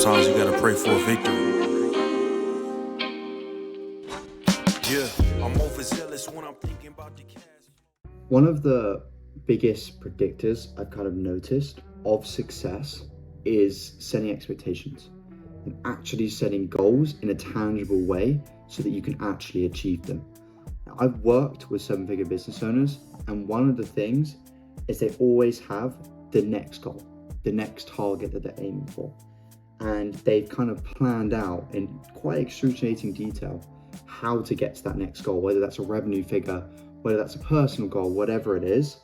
Sometimes you gotta pray for a victory. Yeah, I'm overzealous when I'm thinking about the cash. One of the biggest predictors I've kind of noticed of success is setting expectations and actually setting goals in a tangible way so that you can actually achieve them. Now, I've worked with seven-figure business owners, and one of the things is they always have the next goal, the next target that they're aiming for. And they've kind of planned out in quite excruciating detail how to get to that next goal, whether that's a revenue figure, whether that's a personal goal, whatever it is.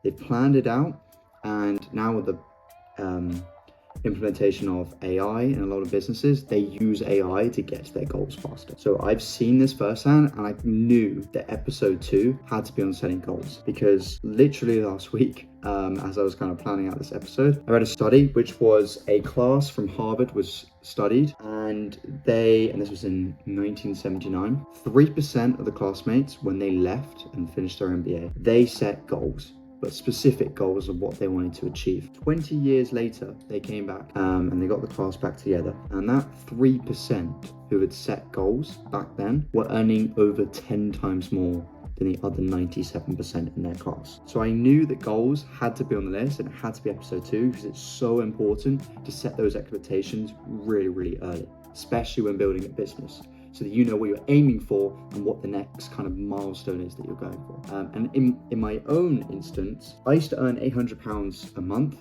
They've planned it out, and now with the implementation of AI in a lot of businesses, they use AI to get to their goals faster. So I've seen this firsthand, and I knew that episode 2 had to be on setting goals, because literally last week, as I was kind of planning out this episode, I read a study which was a class from Harvard was studied, and this was in 1979, 3% of the classmates, when they left and finished their MBA, they set goals, but specific goals of what they wanted to achieve. 20 years later, they came back and they got the class back together. And that 3% who had set goals back then were earning over 10 times more than the other 97% in their class. So I knew that goals had to be on the list, and it had to be episode 2, because it's so important to set those expectations really, really early, especially when building a business, so that you know what you're aiming for and what the next kind of milestone is that you're going for. And in my own instance, I used to earn £800 a month.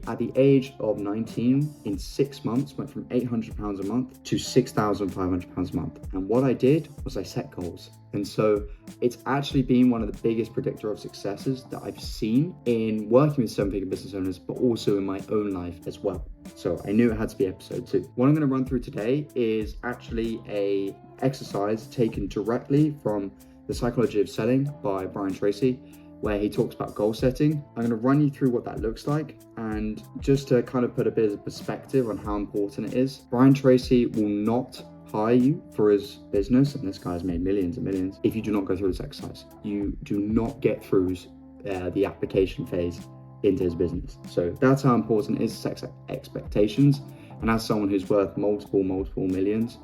At the age of 19, in 6 months, went from £800 a month to £6,500 a month. And what I did was I set goals. And so it's actually been one of the biggest predictor of successes that I've seen in working with seven-figure business owners, but also in my own life as well. So I knew it had to be episode 2. What I'm going to run through today is actually a exercise taken directly from The Psychology of Selling by Brian Tracy, where he talks about goal setting. I'm going to run you through what that looks like, and just to kind of put a bit of perspective on how important it is. Brian Tracy will not hire you for his business, and this guy's made millions and millions, if you do not go through this exercise. You do not get through the application phase into his business. So that's how important it is to set expectations. And as someone who's worth multiple millions,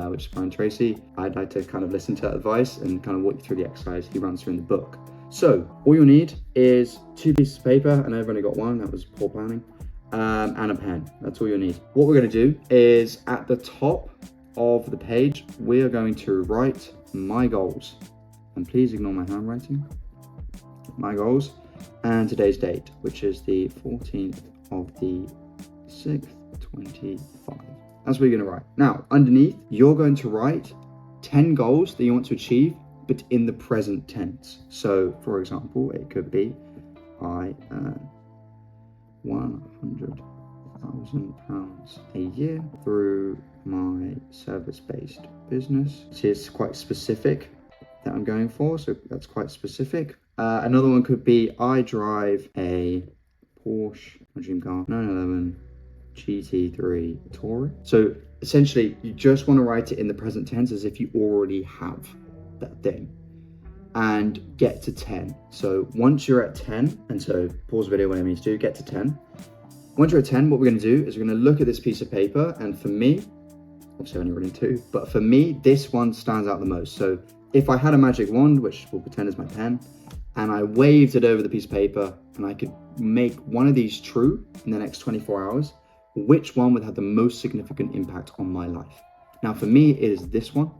which is Brian Tracy, I'd like to kind of listen to that advice and kind of walk you through the exercise he runs through in the book. So all you'll need is 2 pieces of paper, and I've only got one, that was poor planning, and a pen. That's all you'll need. What we're going to do is, at the top of the page, we are going to write my goals, and please ignore my handwriting. My goals, and today's date, which is the 14th of the 6th, 25. That's what you're going to write. Now, underneath, you're going to write 10 goals that you want to achieve, but in the present tense. So, for example, it could be, I earn £100,000 a year through my service-based business. This is quite specific that I'm going for, so that's quite specific. Another one could be, I drive a Porsche, my dream car, 911 GT3 Touring. So essentially, you just want to write it in the present tense as if you already have that thing, and get to 10. So once you're at 10, and so pause the video when I mean to do, get to 10. Once you're at 10, what we're going to do is we're going to look at this piece of paper, and for me, obviously only really 2, but for me, this one stands out the most. So if I had a magic wand, which we'll pretend is my pen, and I waved it over the piece of paper, and I could make one of these true in the next 24 hours, which one would have the most significant impact on my life? Now, for me, it is this one.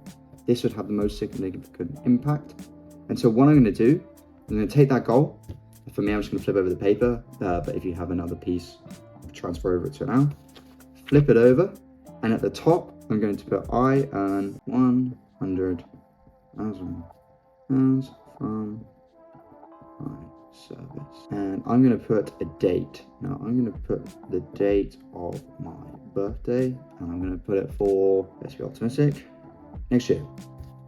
This would have the most significant impact. And so what I'm going to do, I'm going to take that goal. For me, I'm just going to flip over the paper, but if you have another piece, transfer over it to now. Flip it over, and at the top, I'm going to put, I earn £100,000 from my service. And I'm going to put a date. Now, I'm going to put the date of my birthday, and I'm going to put it for, let's be optimistic, next year.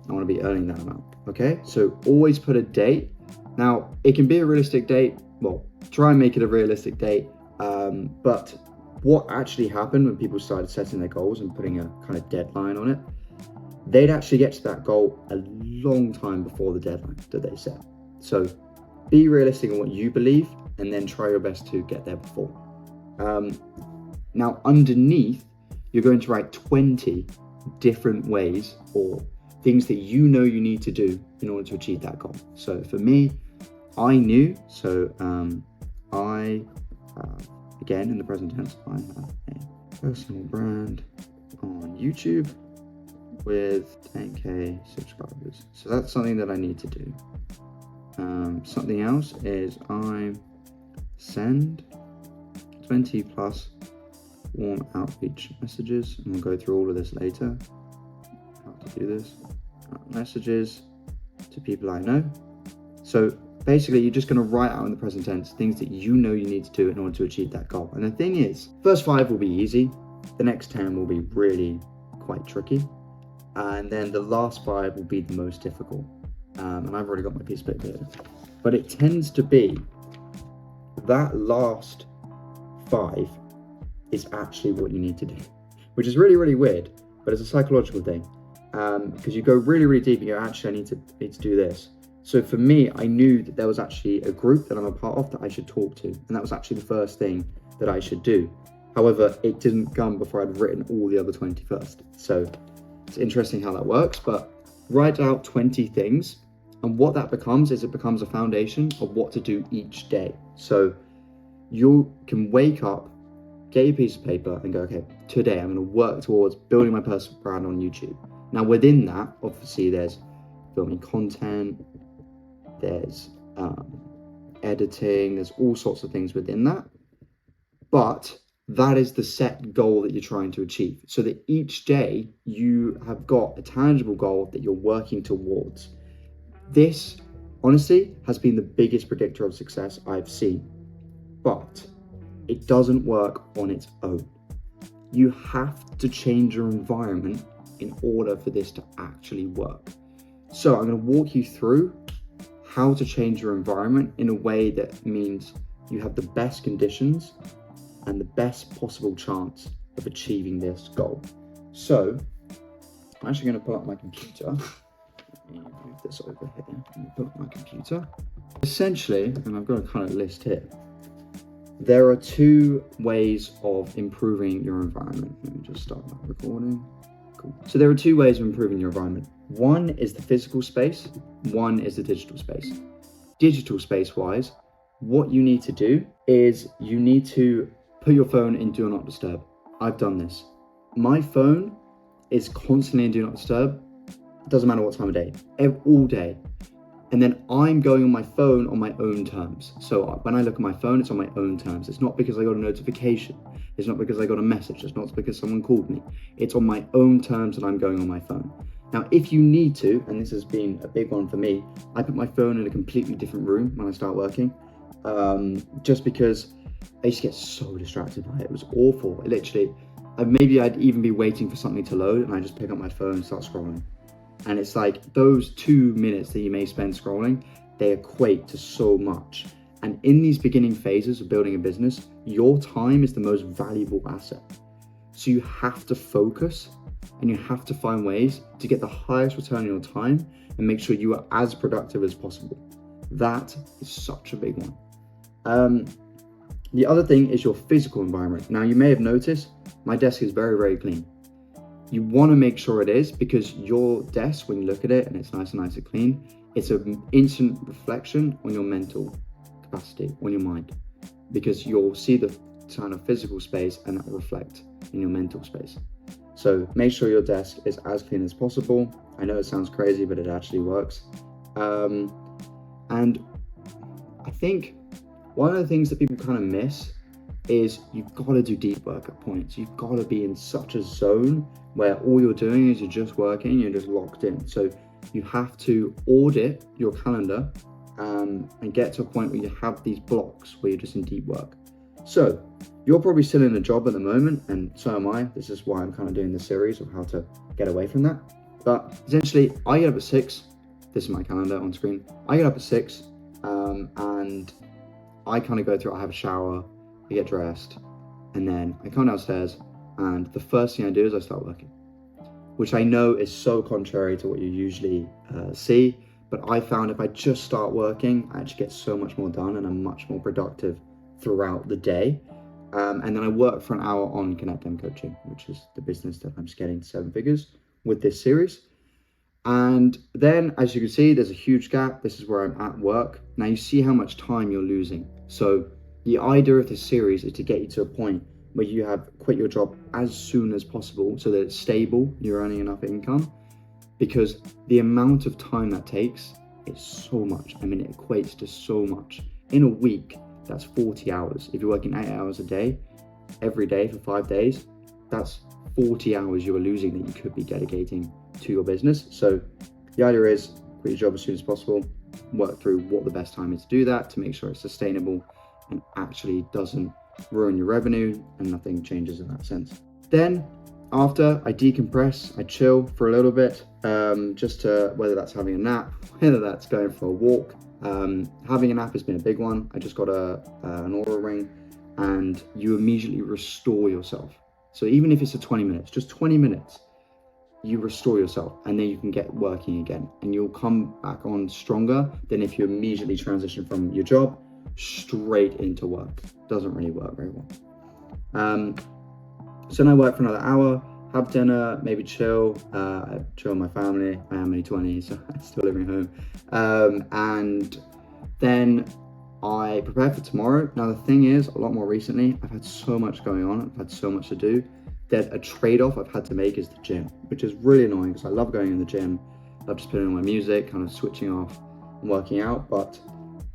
I want to be earning that amount. Okay, so always put a date. Now, it can be a realistic date. Well, try and make it a realistic date. But what actually happened when people started setting their goals and putting a kind of deadline on it, they'd actually get to that goal a long time before the deadline that they set. So be realistic in what you believe, and then try your best to get there before. Now, underneath, you're going to write 20 different ways or things that you know you need to do in order to achieve that goal. So for me, I knew, again, in the present tense, I have a personal brand on YouTube with 10K subscribers. So that's something that I need to do. Something else is I send 20 plus warm outreach messages, and we'll go through all of this later, how to do this. Messages to people I know. So basically, you're just going to write out in the present tense things that you know you need to do in order to achieve that goal. And the thing is, first 5 will be easy, the next 10 will be really quite tricky, and then the last 5 will be the most difficult. And I've already got my piece of paper here. But it tends to be that last 5 is actually what you need to do, which is really, really weird, but it's a psychological thing. Because you go really, really deep and you go, actually, I need to do this. So for me, I knew that there was actually a group that I'm a part of that I should talk to. And that was actually the first thing that I should do. However, it didn't come before I'd written all the other 20 first. So it's interesting how that works, but write out 20 things. And what that becomes is it becomes a foundation of what to do each day. So you can wake up, get your piece of paper and go, okay, today I'm going to work towards building my personal brand on YouTube. Now within that, obviously there's filming content, there's editing, there's all sorts of things within that. But that is the set goal that you're trying to achieve. So that each day you have got a tangible goal that you're working towards. This, honestly, has been the biggest predictor of success I've seen. But it doesn't work on its own. You have to change your environment in order for this to actually work. So I'm going to walk you through how to change your environment in a way that means you have the best conditions and the best possible chance of achieving this goal. So I'm actually going to pull up my computer. Let me move this over here. Let me pull up my computer. Essentially, and I've got a kind of list here, there are 2 ways of improving your environment. Let me just start that recording. Cool. So there are 2 ways of improving your environment. One is the physical space, one is the digital space. Digital space wise, what you need to do is you need to put your phone in do not disturb. I've done this. My phone is constantly in do not disturb. It doesn't matter what time of day, all day. And then I'm going on my phone on my own terms. So when I look at my phone, it's on my own terms. It's not because I got a notification. It's not because I got a message. It's not because someone called me. It's on my own terms that I'm going on my phone. Now, if you need to, and this has been a big one for me, I put my phone in a completely different room when I start working, just because I used to get so distracted by it. It was awful. Literally, maybe I'd even be waiting for something to load and I just pick up my phone and start scrolling. And it's like those 2 minutes that you may spend scrolling, they equate to so much. And in these beginning phases of building a business, your time is the most valuable asset. So you have to focus and you have to find ways to get the highest return on your time and make sure you are as productive as possible. That is such a big one. The other thing is your physical environment. Now you may have noticed my desk is very, very clean. You want to make sure it is, because your desk, when you look at it and it's nice and clean, it's an instant reflection on your mental capacity, on your mind, because you'll see the kind of physical space and that will reflect in your mental space. So make sure your desk is as clean as possible. I know it sounds crazy, but it actually works. And I think one of the things that people kind of miss is you've got to do deep work at points. You've got to be in such a zone where all you're doing is you're just working, you're just locked in. So you have to audit your calendar and get to a point where you have these blocks where you're just in deep work. So you're probably still in a job at the moment, and so am I. This is why I'm kind of doing this series of how to get away from that. But essentially, I get up at 6. This is my calendar on screen. I get up at 6 and I kind of go through, I have a shower, I get dressed, and then I come downstairs, and the first thing I do is I start working, which I know is so contrary to what you usually see, but I found if I just start working, I actually get so much more done and I'm much more productive throughout the day. And then I work for an hour on Connect Them Coaching, which is the business that I'm scaling to 7 figures with this series. And then, as you can see, there's a huge gap. This is where I'm at work. Now you see how much time you're losing. So the idea of this series is to get you to a point where you have quit your job as soon as possible so that it's stable, you're earning enough income, because the amount of time that takes is so much. I mean, it equates to so much. In a week, that's 40 hours. If you're working 8 hours a day, every day for 5 days, that's 40 hours you are losing that you could be dedicating to your business. So the idea is quit your job as soon as possible, work through what the best time is to do that to make sure it's sustainable and actually doesn't ruin your revenue and nothing changes in that sense. Then after, I decompress, I chill for a little bit, just to, whether that's having a nap, whether that's going for a walk. Having a nap has been a big one. I just got an Aura ring, and you immediately restore yourself. So even if it's 20 minutes, just 20 minutes, you restore yourself, and then you can get working again, and you'll come back on stronger than if you immediately transition from your job straight into work. Doesn't really work very well. So then I work for another hour, have dinner, maybe chill, chill with my family. I am only 20, so I'm still living at home. And then I prepare for tomorrow. Now the thing is, a lot more recently, I've had so much going on, I've had so much to do, that a trade-off I've had to make is the gym, which is really annoying because I love going in the gym. I love just putting on my music, kind of switching off and working out, but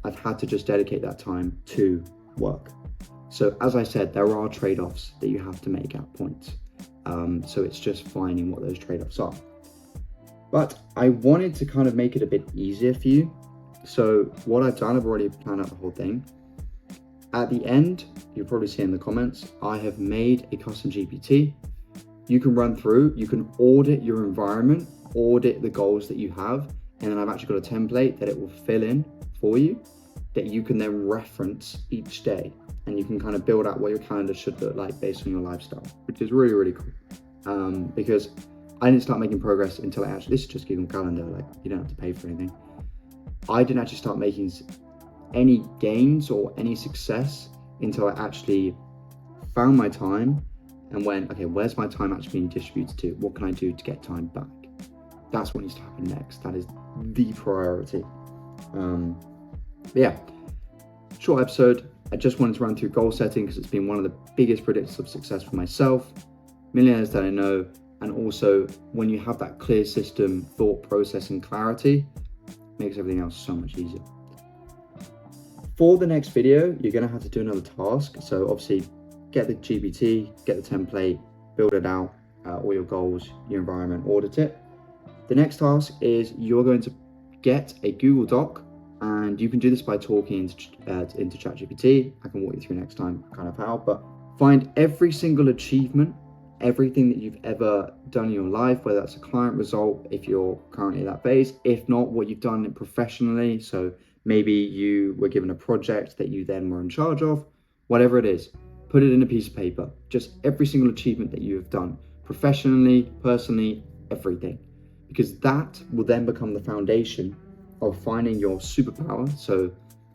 I've had to just dedicate that time to work. So as I said, there are trade-offs that you have to make at points. So it's just finding what those trade-offs are. But I wanted to kind of make it a bit easier for you. So what I've done, I've already planned out the whole thing. At the end, you'll probably see in the comments, I have made a custom GPT. You can run through, you can audit your environment, audit the goals that you have, and then I've actually got a template that it will fill in for you that you can then reference each day. And you can kind of build out what your calendar should look like based on your lifestyle, which is really, really cool. Because I didn't start making progress until I actually, this is just Google Calendar, like you don't have to pay for anything. I didn't actually start making any gains or any success until I actually found my time and went, okay, where's my time actually being distributed to? What can I do to get time back? That's what needs to happen next. That is the priority. But yeah, short episode. I just wanted to run through goal setting because it's been one of the biggest predictors of success for myself, millionaires that I know, and also when you have that clear system, thought process, and clarity, makes everything else so much easier. For the next video, you're going to have to do another task. So obviously, get the GPT, get the template, build it out, all your goals, your environment, audit it. The next task is you're going to get a Google Doc, and you can do this by talking into ChatGPT. I can walk you through next time kind of how, but find every single achievement, everything that you've ever done in your life, whether that's a client result, if you're currently at that phase, if not, what you've done professionally. So maybe you were given a project that you then were in charge of, whatever it is, put it in a piece of paper, just every single achievement that you have done professionally, personally, everything, because that will then become the foundation of finding your superpower. So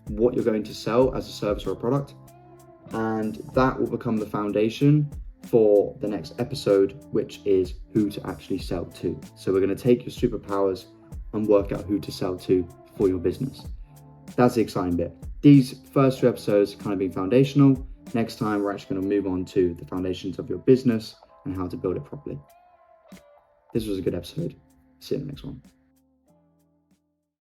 what you're going to sell as a service or a product, and that will become the foundation for the next episode, which is who to actually sell to. So we're going to take your superpowers and work out who to sell to for your business. That's the exciting bit. These first 2 episodes kind of being foundational. Next time, we're actually going to move on to the foundations of your business and how to build it properly. This was a good episode. See you in the next one.